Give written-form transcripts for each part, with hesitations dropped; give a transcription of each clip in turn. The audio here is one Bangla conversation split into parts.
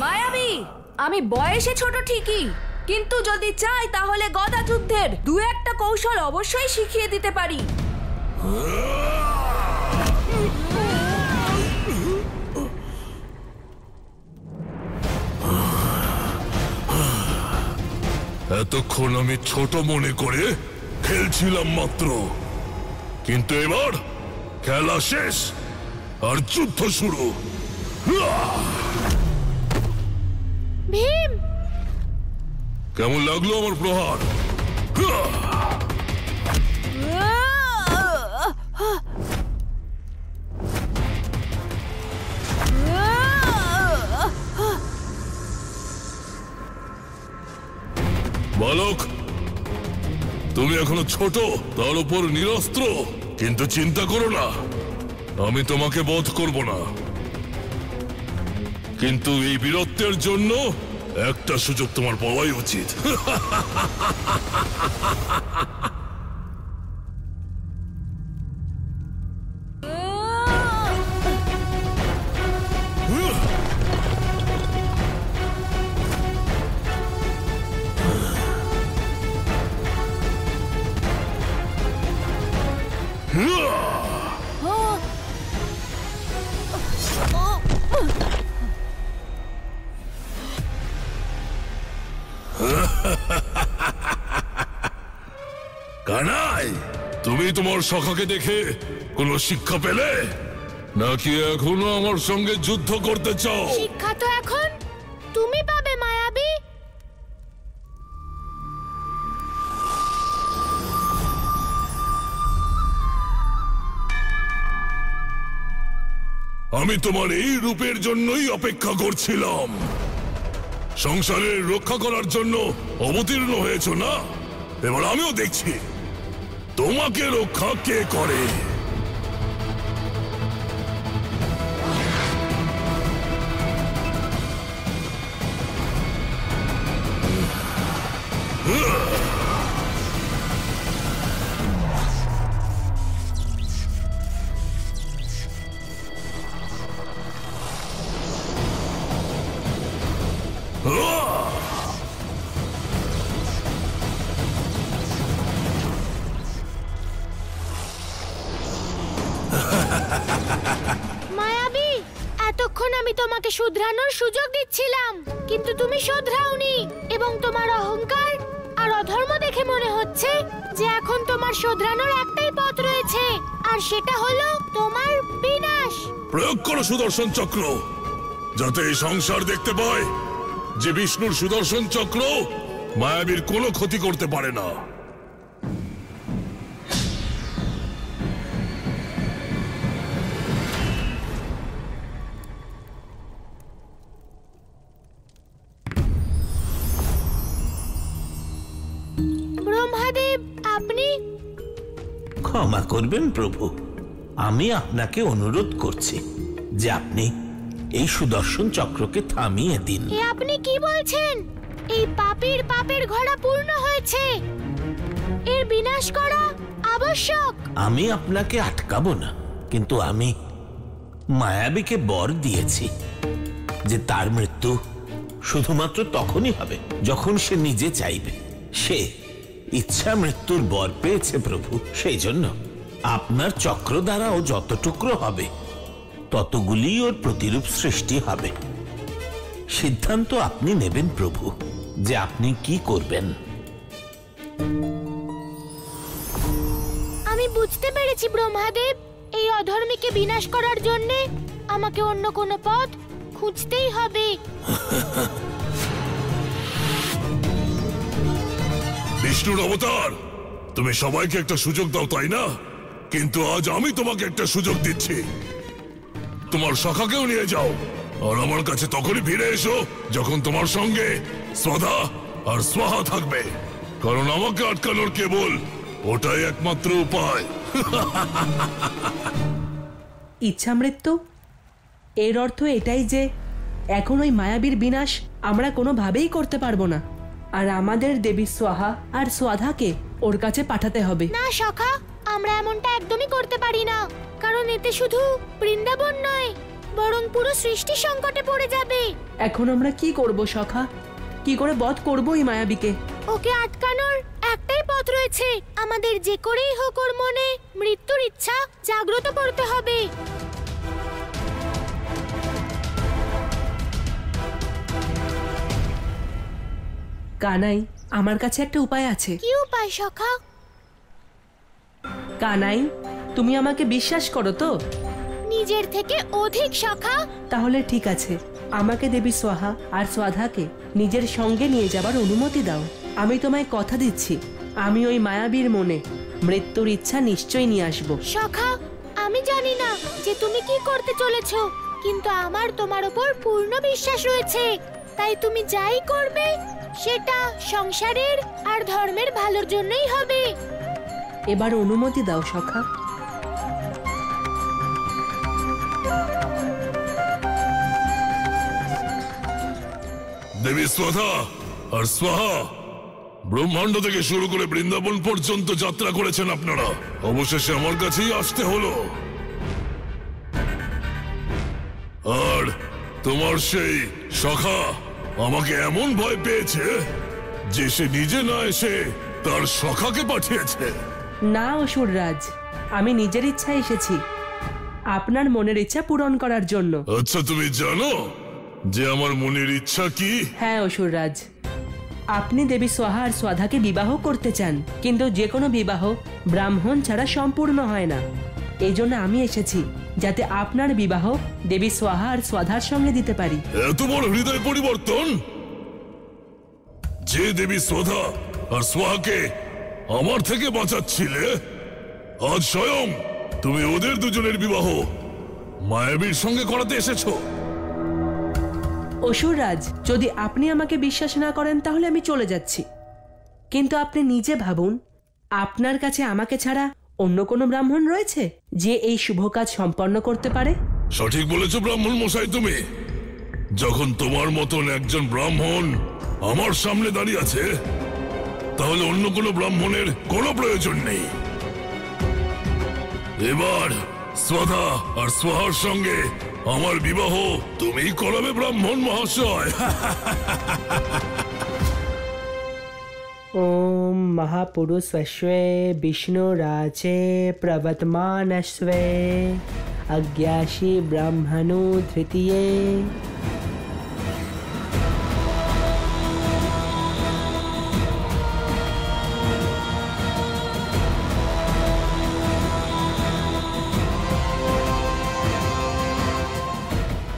মায়াবী, আমি বয়সে ছোট ঠিকই, কিন্তু যদি চাই তাহলে গদা যুদ্ধের দু একটা কৌশল অবশ্যই শিখিয়ে দিতে পারি। এতক্ষণ আমি ছোট মনে করে খেলছিলাম মাত্র, কিন্তু এবার খেলা শেষ আর যুদ্ধ শুরু। ভীম, কেমন লাগলো আমার প্রহার? বালক, তুমি এখনো ছোট, তার উপর নিরস্ত্র, কিন্তু চিন্তা করো না, আমি তোমাকে বধ করব না। কিন্তু এই বীরত্বের জন্য একটা সুযোগ তোমার পাওয়াই উচিত। কানাই, তুমি তোমার সখাকে দেখে কোনো শিক্ষা পেলে, নাকি এখনো আমার সঙ্গে যুদ্ধ করতে চাও? শিক্ষা তো এখন তুমি পাবে মায়াবী। আমি তোমার এই রূপের জন্যই অপেক্ষা করছিলাম। সংসারের রক্ষা করার জন্য অবতীর্ণ হয়েছ না? এবার আমিও দেখছি তোমাকে রক্ষা কে করে। মায়াবী, এতক্ষণ আমি তোমাকে শুধরানোর সুযোগ দিচ্ছিলাম, কিন্তু তুমি শোধরাওনি, এবং তোমার অহংকার আর অধর্ম দেখে মনে হচ্ছে যে এখন তোমার শোধরানোর একটাই পথ রয়েছে, আর সেটা হলো তোমার বিনাশ। প্রয়োগ করো সুদর্শন চক্র, যাতে এই সংসার দেখতে পায় যে বিষ্ণুর সুদর্শন চক্র মায়াবীর কোনো ক্ষতি করতে পারে না। ব্রহ্মাদেব, আপনি ক্ষমা করবেন প্রভু, আমি আপনাকে অনুরোধ করছি যে আপনি এই সুদর্শন চক্রকে থামিয়ে দিন। এ আপনি কি বলছেন? এই পাপের ঘোড়া পূর্ণ হয়েছে, এর বিনাশ করা আবশ্যক। আমি আপনাকে আটকাবো না, কিন্তু আমি মায়াবীকে বর দিয়েছি যে তার মৃত্যু শুধুমাত্র তখনই হবে যখন সে নিজে চাইবে। সে ইচ্ছা মৃত্যুর বর পেয়েছে প্রভু, সেই জন্য আপনার চক্র দ্বারাও যত টুকরো হবে ততগুলি ওর প্রতিরূপ সৃষ্টি হবে। সিদ্ধান্ত আপনি নেবেন প্রভু যে আপনি কি করবেন। আমি বুঝতে পেরেছি ব্রহ্মাদেব, এই অধর্মীকে বিনাশ করার জন্য আমাকে অন্য কোনো পথ খুঁজতেই হবে। বিষ্ণুর অবতার, তুমি সবাইকে একটা সুযোগ দাও, তাই না? কিন্তু আজ আমি তোমাকে একটা সুযোগ দিচ্ছি। তোমার সখাকেও নিয়ে যাও, আর আমার কাছে তখনই ফিরে এসো যখন তোমার সঙ্গে সদা আর স্বাহা থাকবে, কারণ আমাকে আটকানোর কেবল ওটাই একমাত্র উপায়। ইচ্ছা মৃত্যু, এর অর্থ এটাই যে এখন ওই মায়াবীর বিনাশ আমরা কোনোভাবেই করতে পারবো না, আর আমাদের দেবী স্বাহা আর স্বাধাকে ওর কাছে পাঠাতে হবে। না সখা, আমরা এমনটা একদমই করতে পারি না, কারণ এতে শুধু বৃন্দাবন নয় বরং পুরো সৃষ্টি সংকটে পড়ে যাবে। এখন আমরা কি করব সখা? কি করে বধ করব এই মায়াবীকে? ওকে আটকানোর একটাই পথ রয়েছে। আমাদের যে করেই হোক ওর মনে মৃত্যুর ইচ্ছা জাগ্রত করতে হবে। কানাই, আমার কাছে একটা উপায় আছে। কি উপায় সখা? কানাই, তুমি আমাকে বিশ্বাস করো তো? নিজের থেকে অধিক সখা। তাহলে ঠিক আছে, আমাকে দেবী সোহা আর সোধাকে নিজের সঙ্গে নিয়ে যাবার অনুমতি দাও। আমি তোমায় কথা দিচ্ছি, আমি ওই মায়াবীর মনে মৃত্যুর ইচ্ছা নিশ্চয়ই নিয়ে আসব। সখা, আমি জানি না যে তুমি কি করতে চলেছো, কিন্তু আমার তোমার উপর পূর্ণ বিশ্বাস রয়েছে। তাই তুমি যাই করবে সেটা সংসারের আর ধর্মের ভালোর জন্যই হবে। এবার অনুমতি দাও সখা। দেবী স্বাধা আর স্বাহা, ব্রহ্মাণ্ড থেকে শুরু করে বৃন্দাবন পর্যন্ত যাত্রা করেছেন আপনারা, অবশেষে আমার কাছেই আসতে হলো। আর তোমার সেই সখা আমাকে এমন ভয় পেয়েছে যে সে নিজে না এসে তার সখাকে পাঠিয়েছে। না অসুররাজ, আমি নিজের ইচ্ছায় এসেছি, আপনার মনের ইচ্ছা পূরণ করার জন্য। আচ্ছা, তুমি জানো যে আমার মনের ইচ্ছা কি? হ্যাঁ অসুররাজ, আপনি দেবী সোহা আর সোধাকে বিবাহ করতে চান, কিন্তু যে কোনো বিবাহ ব্রাহ্মণ ছাড়া সম্পূর্ণ হয় না। এই জন্য আমি এসেছি যাতে আপনার বিবাহ দেবী সোহা আর সোধার সঙ্গে দিতে পারি। এত বড় হৃদয় পরিবর্তন! যে দেবী সোধা আর সোহাকে আমার থেকে বাঁচাচ্ছিলে, আজ স্বয়ং তুমি ওদের দুজনের বিবাহ মায়াবীর সঙ্গে করাতে এসেছো। অসুররাজ, যদি আপনি আমাকে বিশ্বাস না করেন তাহলে আমি চলে যাচ্ছি, কিন্তু আপনি নিজে ভাবুন, আপনার কাছে আমাকে ছাড়া অন্য কোনো ব্রাহ্মণ রয়েছে যে এই শুভ কাজ সম্পন্ন করতে পারে? সঠিক বলেছো ব্রাহ্মণ মশাই তুমি। যখন তোমার মতন একজন ব্রাহ্মণ আমার সামনে দাঁড়িয়ে আছে, তাহলে অন্য কোনো ব্রাহ্মণের কোনো প্রয়োজন নেই। এবার স্বাধা আর স্বাহার সঙ্গে আমার বিবাহ তুমিই করাবে ব্রাহ্মণ মহাশয়। ওম মহাপুরুষস্বে বিষ্ণুরাজে প্রবর্তমানস্বে অজ্ঞাসী ব্রাহ্মণো তৃতীয়ে।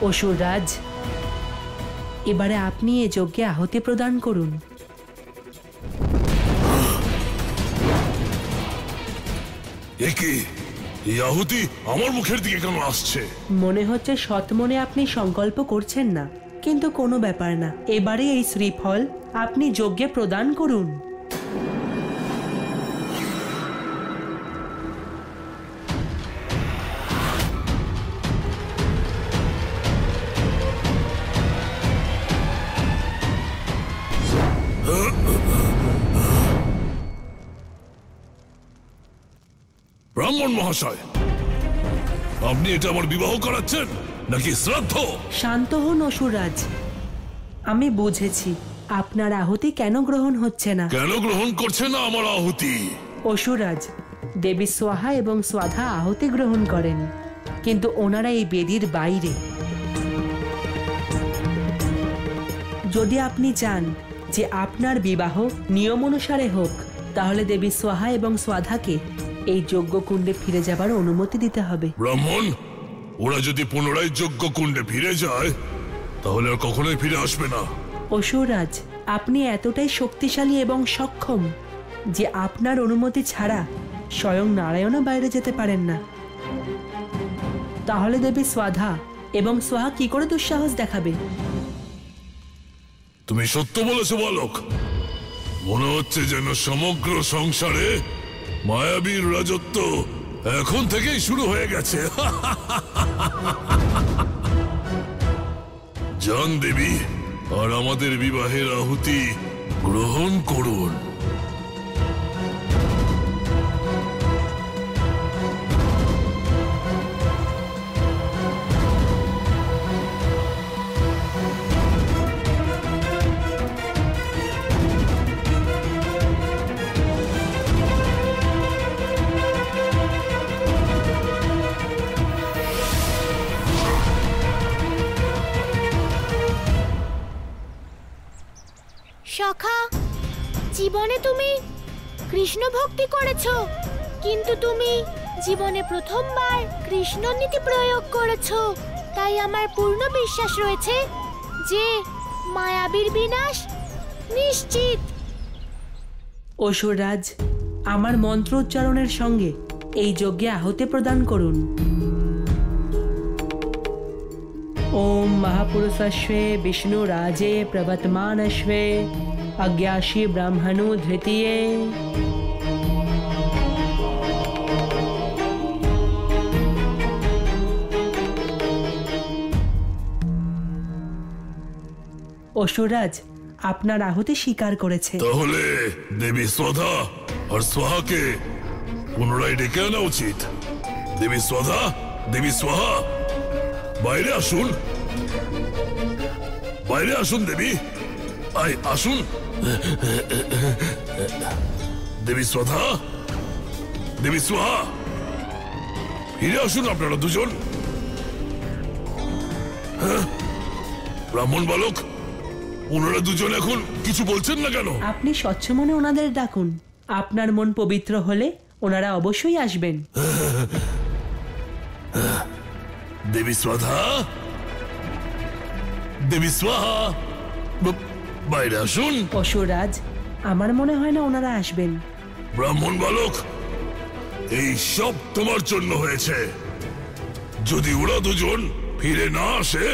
অসুররাজ, এবারে আপনি এ যজ্ঞে আহুতি প্রদান করুন। একি এই আহুতি আমার মুখের দিকে কেন আসছে? মনে হচ্ছে সৎমনে আপনি সংকল্প করছেন না, কিন্তু কোনো ব্যাপার না, এবারে এই শ্রীফল আপনি যজ্ঞে প্রদান করুন। ব্রাহ্মণ মহাশয়, আপনি এটা আমার বিবাহ করাচ্ছেন নাকি শ্রাদ্ধ? শান্ত হন অসুররাজ, আমি বুঝেছি আপনার আহুতি কেন গ্রহণ হচ্ছে না। কেন গ্রহণ করছে না আমার আহুতি? অসুররাজ, দেবী সোহা এবং সোধা আহুতি গ্রহণ করেন, কিন্তু ওনারা এই বেদির বাইরে। যদি আপনি চান যে আপনার বিবাহ নিয়ম অনুসারে হোক, তাহলে দেবী সোহা এবং সোধাকে এই যজ্ঞ কুণ্ডে ফিরে যাবার অনুমতি দিতে হবে। ব্রাহ্মণ, ওরা যদি পুনরায় যজ্ঞ কুণ্ডে ফিরে যায় তাহলে আর কখনোই ফিরে আসবে না। অসুররাজ, আপনি এতটাই শক্তিশালী এবং সক্ষম যে আপনার অনুমতি ছাড়া স্বয়ং নারায়ণও বাইরে যেতে পারেন না। তাহলে দেবী সোধা এবং সোহা কি করে দুঃসাহস দেখাবে? তুমি সত্য বলেছো বালক। মনে হচ্ছে যেন সমগ্র সংসারে মায়াবীর রাজত্ব এখন থেকেই শুরু হয়ে গেছে। যান দেবী, আর আমাদের বিবাহের আহুতি গ্রহণ করুন। সখা, জীবনে তুমি কৃষ্ণ ভক্তি করেছো, কিন্তু তুমি জীবনে প্রথমবার কৃষ্ণ নীতি প্রয়োগ করেছো। তাই আমার পূর্ণ বিশ্বাস রয়েছে যে মায়াবীর বিনাশ নিশ্চিত। অসুররাজ, আমার মন্ত্র উচ্চারণের সঙ্গে এই যজ্ঞে আহুতি প্রদান করুন। ওম মহাপুরুষস্বে বিষ্ণু রাজে প্রবর্তমানস্বে অজ্ঞাসী ব্রাহ্মণো ধৃতীয়ে। অসুররাজ, আপনার আহুতি স্বীকার করেছে। তাহলে দেবী শ্রদ্ধা আর স্বাহাকে পুনরায় ডেকে আনা উচিত। দেবী শ্রদ্ধা, দেবী স্বাহা, বাইরে আসুন, বাইরে আসুন দেবী, আসুন। দেবী শ্রদ্ধা, দেবী স্বাহা, ফিরে আসুন আপনারা দুজন। ব্রাহ্মণ বালক, ওনারা দুজন এখন কিছু বলছেন না কেন? আপনি স্বচ্ছ মনে ওনাদের ডাকুন। আপনার মন পবিত্র হলে ওনারা অবশ্যই আসবেন। দেবী শ্রদ্ধা, দেবী স্বাহা, বাইরে আসুন। অসুররাজ, আমার মনে হয় না ওনারা আসবেন। ব্রাহ্মণ বালক, এই সব তোমার জন্য হয়েছে। যদি ওরা দুজন ফিরে না আসে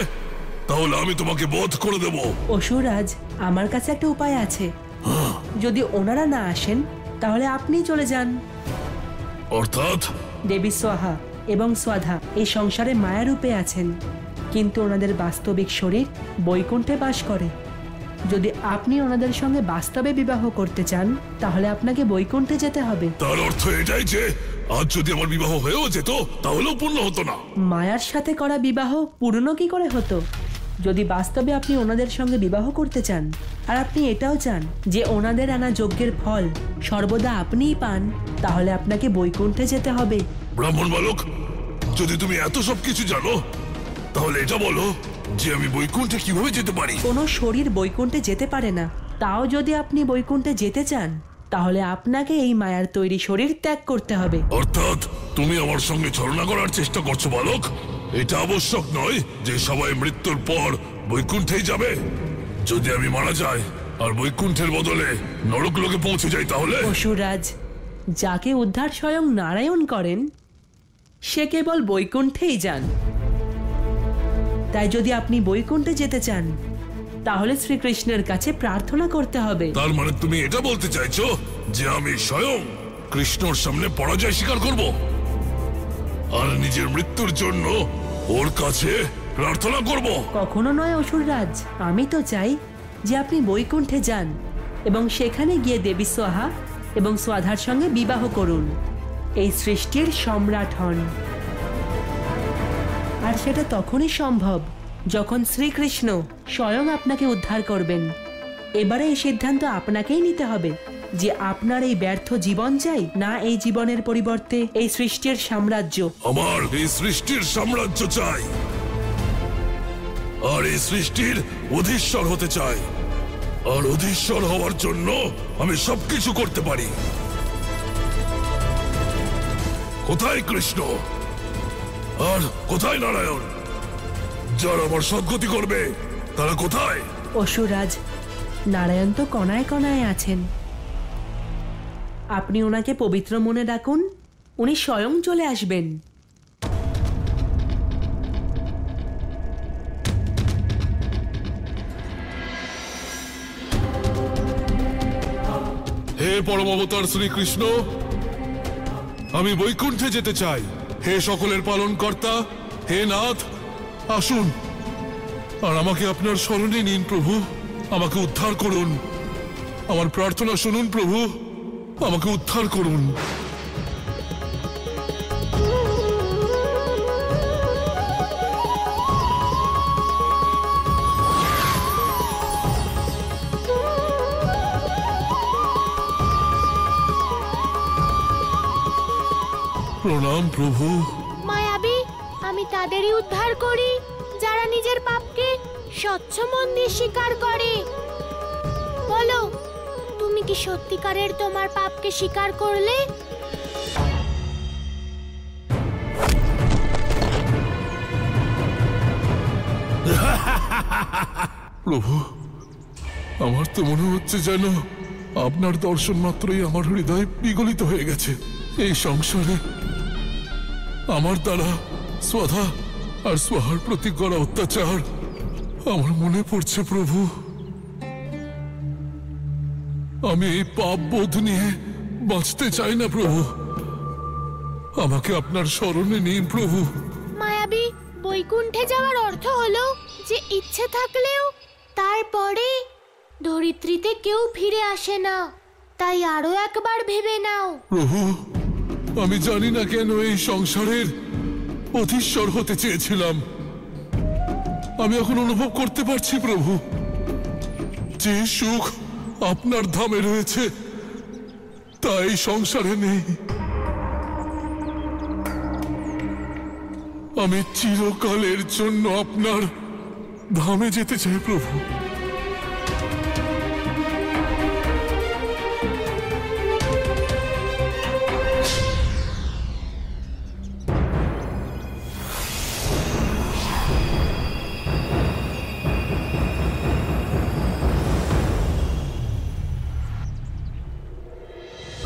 তাহলে আমি তোমাকে বধ করে দেব। অসুররাজ, আমার কাছে একটা উপায় আছে। যদি ওনারা না আসেন তাহলে আপনি চলে যান। অর্থাৎ? দেবী স্বাহা এবং স্বাধা এই সংসারে মায়ারূপে আছেন, কিন্তু ওনাদের বাস্তবিক শরীর বৈকুণ্ঠে বাস করে। যদি আপনি ওনাদের সঙ্গে বাস্তবে বিবাহ করতে চান তাহলে আপনাকে বৈকুণ্ঠে যেতে হবে। তার অর্থ এটাই যে আজ যদি আমার বিবাহ হয়েও যেত তাহলেও পূর্ণ হতো না। মায়ার সাথে করা বিবাহ পূর্ণ কি করে হতো? যদি বাস্তবে আপনি ওনাদের সঙ্গে বিবাহ করতে চান আর আপনি এটাও চান যে ওনাদের আনা যজ্ঞের ফল সর্বদা আপনিই পান, তাহলে আপনাকে বৈকুণ্ঠে যেতে হবে। ব্রাহ্মণ বালক, যদি তুমি এত সব কিছু জানো তাহলে এটা বলো যে আমি বৈকুণ্ঠে কিভাবে যেতে পারি? কোনো শরীর বৈকুণ্ঠে যেতে পারে না। তাও যদি আপনি বৈকুণ্ঠে যেতে চান তাহলে আপনাকে এই মায়ার তৈরি শরীর ত্যাগ করতে হবে। অর্থাৎ তুমি আমার সঙ্গে ছলনা করার চেষ্টা করছো বালক? এটা আবশ্যক নয় যে সবাই মৃত্যুর পর বৈকুণ্ঠেই যাবে। যদি আমি মারা যাই আর বৈকুণ্ঠের বদলে নরকলোকে পৌঁছে যাই তাহলে? অসুররাজ, যাকে উদ্ধার স্বয়ং নারায়ণ করেন সে কেবল বৈকুণ্ঠেই যান। তাই যদি আপনি বৈকুণ্ঠে যেতে চান তাহলে শ্রীকৃষ্ণের কাছে প্রার্থনা করতে হবে। তার মানে তুমি এটা বলতে চাইছো যে আমি স্বয়ং কৃষ্ণর সামনে পরাজয় স্বীকার করব আর নিজের মৃত্যুর জন্য ওর কাছে প্রার্থনা করব? কখনো নয় অসুররাজ, আমি তো চাই যে আপনি বৈকুণ্ঠে যান এবং সেখানে গিয়ে দেবী স্বাহা এবং স্বাধার সঙ্গে বিবাহ করুন, এই সৃষ্টির সম্রাট হন। আর সেটা তখনই সম্ভব যখন শ্রীকৃষ্ণ স্বয়ং আপনাকে উদ্ধার করবেন। এবারে এই সিদ্ধান্ত আপনাকেই নিতে হবে যে আপনার এই ব্যর্থ জীবন চাই, না এই জীবনের পরিবর্তে এই সৃষ্টির সাম্রাজ্য। আমার এই সৃষ্টির সাম্রাজ্য চাই, আর এই সৃষ্টির অধীশ্বর হতে চাই। আর অধীশ্বর হওয়ার জন্য আমি সবকিছু করতে পারি। কোথায় কৃষ্ণ আর কোথায় নারায়ণ? যারা আমার সদ্গতি করবে তারা কোথায়? অসুররাজ, নারায়ণ তো কণায় কণায় আছেন। আপনি ওনাকে পবিত্র মনে ডাকুন, উনি স্বয়ং চলে আসবেন। হে পরম অবতার শ্রীকৃষ্ণ, আমি বৈকুণ্ঠে যেতে চাই। হে সকলের পালন কর্তা, হে নাথ, আসুন আর আমাকে আপনার শরণে নিন প্রভু। আমাকে উদ্ধার করুন, আমার প্রার্থনা শুনুন প্রভু, আমাকে উদ্ধার করুন। প্রণাম প্রভু। মায়াবী, আমি তাদেরই উদ্ধার করি যারা নিজের পাপকে স্বচ্ছ মন দিয়ে স্বীকার করে। বলো, তুমি কি সত্যিকারের তোমার পাপকে স্বীকার করলে? প্রভু, আমার তো মনে হচ্ছে যেন আপনার দর্শন মাত্রই আমার হৃদয় বিগলিত হয়ে গেছে। এই সংসারে আমার দ্বারা স্বধা আর স্বাহার প্রতি করা অত্যাচার আমার মনে পড়ছে প্রভু। আমি এই পাপ বোধ নিয়ে বাঁচতে চাই না প্রভু। আমাকে আপনার শরণে নিন প্রভু। মায়াবী, বৈকুণ্ঠে যাওয়ার অর্থ হলো যে ইচ্ছে থাকলেও তারপরে ধরিত্রীতে কেউ ফিরে আসে না। তাই আরো একবার ভেবে নাও। প্রভু, আমি জানি না কেন এই সংসারের অধীশ্বর হতে চেয়েছিলাম। আমি এখন অনুভব করতে পারছি প্রভু, যে সুখ আপনার ধামে রয়েছে তা এই সংসারে নেই। আমি চিরকালের জন্য আপনার ধামে যেতে চাই প্রভু।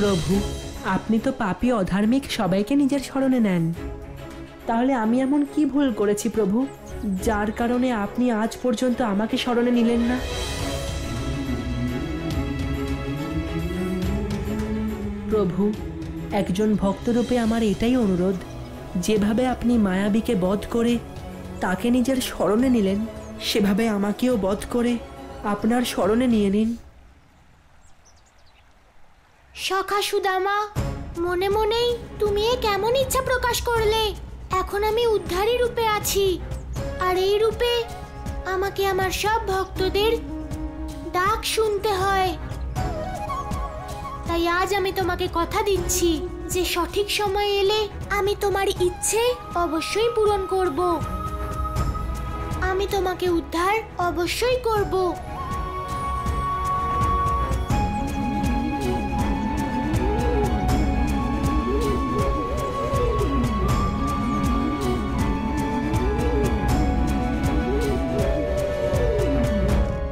প্রভু, আপনি তো পাপী অধার্মিক সবাইকে নিজের শরণে নেন। তাহলে আমি এমন কি ভুল করেছি প্রভু, যার কারণে আপনি আজ পর্যন্ত আমাকে শরণে নিলেন না? প্রভু, একজন ভক্তরূপে আমার এটাই অনুরোধ, যেভাবে আপনি মায়াবীকে বধ করে তাকে নিজের শরণে নিলেন, সেভাবে আমাকেও বধ করে আপনার শরণে নিয়ে নিন। সখা সুদামা, মনে মনেই তুমি এ কেমন ইচ্ছা প্রকাশ করলে? এখন আমি উদ্ধারী রূপে আছি, আর এই রূপে আমাকে আমার সব ভক্তদের ডাক শুনতে হয়। তাই আজ আমি তোমাকে কথা দিচ্ছি যে সঠিক সময় এলে আমি তোমার ইচ্ছে অবশ্যই পূরণ করব। আমি তোমাকে উদ্ধার অবশ্যই করব।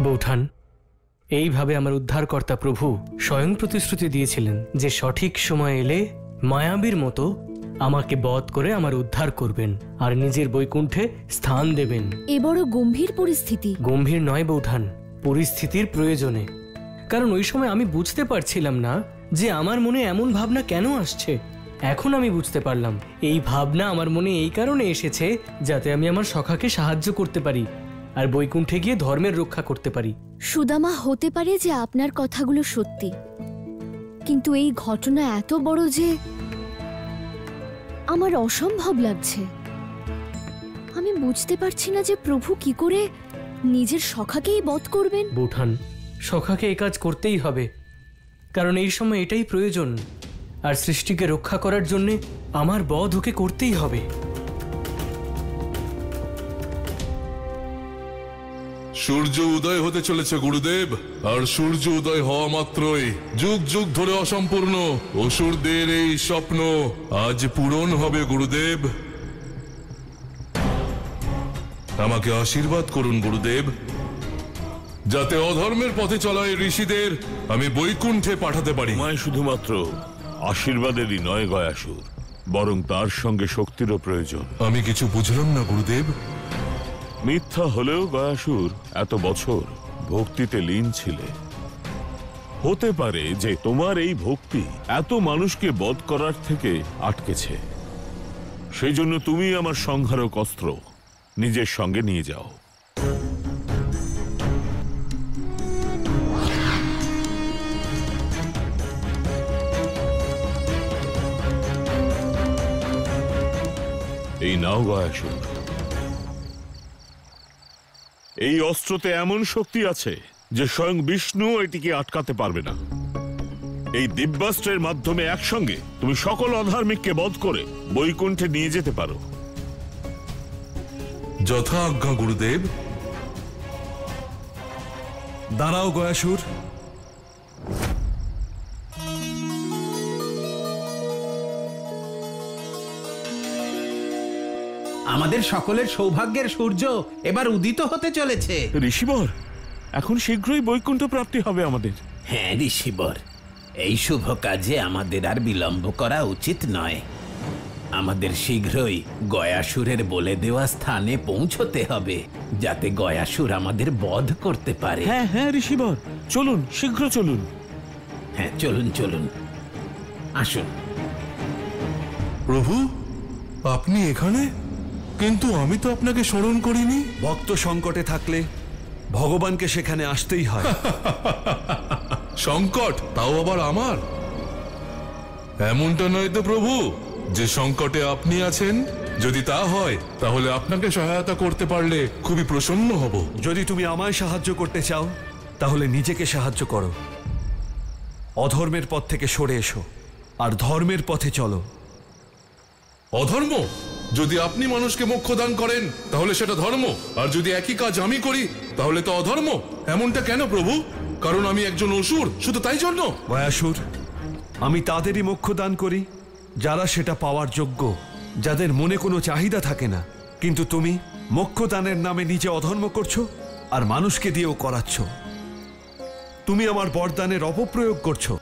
বৌঠান, এইভাবে আমার উদ্ধারকর্তা প্রভু স্বয়ং প্রতিশ্রুতি দিয়েছিলেন যে সঠিক সময় এলে মায়াবীর মতো আমাকে বধ করে আমার উদ্ধার করবেন আর নিজের বৈকুণ্ঠে স্থান দেবেন। এ বড় গম্ভীর পরিস্থিতি। গম্ভীর নয় বৌঠান, পরিস্থিতির প্রয়োজনে। কারণ ওই সময় আমি বুঝতে পারছিলাম না যে আমার মনে এমন ভাবনা কেন আসছে। এখন আমি বুঝতে পারলাম, এই ভাবনা আমার মনে এই কারণে এসেছে যাতে আমি আমার সখাকে সাহায্য করতে পারি আর বৈকুণ্ঠে গিয়ে ধর্মের রক্ষা করতে পারি। সুদামা, হতে পারে যে আপনার কথাগুলো সত্যি, কিন্তু এই ঘটনা এত বড় যে আমার অসম্ভব লাগছে। আমি বুঝতে পারছি না যে প্রভু কি করে নিজের সখাকেই বধ করবেন। বৌঠান, সখাকে এই কাজ করতেই হবে, কারণ এই সময় এটাই প্রয়োজন। আর সৃষ্টিকে রক্ষা করার জন্য আমার বধ ওকে করতেই হবে। সূর্য উদয় হতে চলেছে গুরুদেব, আর সূর্য উদয় হওয়া মাত্রই যুগ যুগ ধরে অসম্পূর্ণ অসুরদের এই স্বপ্ন আজ পূরণ হবে গুরুদেব। আমাকে আশীর্বাদ করুন গুরুদেব, যাতে অধর্মের পথে চলা এই ঋষিদের আমি বৈকুণ্ঠে পাঠাতে পারি। তোমায় শুধুমাত্র আশীর্বাদেরই নয় গয়াসুর, বরং তার সঙ্গে শক্তিরও প্রয়োজন। আমি কিছু বুঝলাম না গুরুদেব। মিথ্যা হলেও গয়াসুর এত বছর ভক্তিতে লীন ছিলে। হতে পারে যে তোমার এই ভক্তি এত মানুষকে বধ করার থেকে আটকেছে। সেই জন্য তুমি আমার সংহারক অস্ত্র নিজের সঙ্গে নিয়ে যাও। এই নাও গয়াসুর। এই অস্ত্রতে এমন শক্তি আছে যে স্বয়ং বিষ্ণু এটিকে আটকাতে পারবে না। এই দিব্যাস্ত্রের মাধ্যমে একসঙ্গে তুমি সকল অধার্মিককে বধ করে বৈকুণ্ঠে নিয়ে যেতে পারো। যথা আজ্ঞা গুরুদেব। দাঁড়াও গয়াসুর, আমাদের সকলের সৌভাগ্যের সূর্য এবার উদিত হতে চলেছে। ঋষিবর, এখন শীঘ্রই বৈকুণ্ঠ প্রাপ্তি হবে আমাদের। হ্যাঁ ঋষিবর, এই শুভ কাজে আমাদের আর বিলম্ব করা উচিত নয়। আমাদের শীঘ্রই গয়াসুরের বলে দেওয়া স্থানে পৌঁছতে হবে, যাতে গয়াসুর আমাদের বধ করতে পারে। হ্যাঁ হ্যাঁ ঋষিবর, চলুন, শীঘ্র চলুন। হ্যাঁ চলুন চলুন, আসুন। প্রভু, আপনি এখানে? কিন্তু আমি তো আপনাকে স্মরণ করিনি। ভক্ত সংকটে থাকলে ভগবানকে সেখানে আসতেই হয়। সংকট, তাও আবার আমার? এমনটা নয় তো প্রভু যে সংকটে আপনি আছেন। যদি তা হয় তাহলে আপনাকে সহায়তা করতে পারলে খুবই প্রসন্ন হব। যদি তুমি আমায় সাহায্য করতে চাও তাহলে নিজেকে সাহায্য করো। অধর্মের পথ থেকে সরে এসো আর ধর্মের পথে চলো। অধর্ম? যদি আপনি মানুষকে মোক্ষ দান করেন তাহলে সেটা ধর্ম, আর যদি একই কাজ আমি করি তাহলে তো অধর্ম। এমনটা কেন প্রভু? কারণ আমি একজন অসুর, শুধু তাই জন্য? গয়াসুর, আমি তাদেরই মোক্ষ দান করি যারা সেটা পাওয়ার যোগ্য, যাদের মনে কোনো চাহিদা থাকে না। কিন্তু তুমি মোক্ষ দানের নামে নিজে অধর্ম করছো আর মানুষকে দিয়েও করাচ্ছ। তুমি আমার বরদানের অপপ্রয়োগ করছো।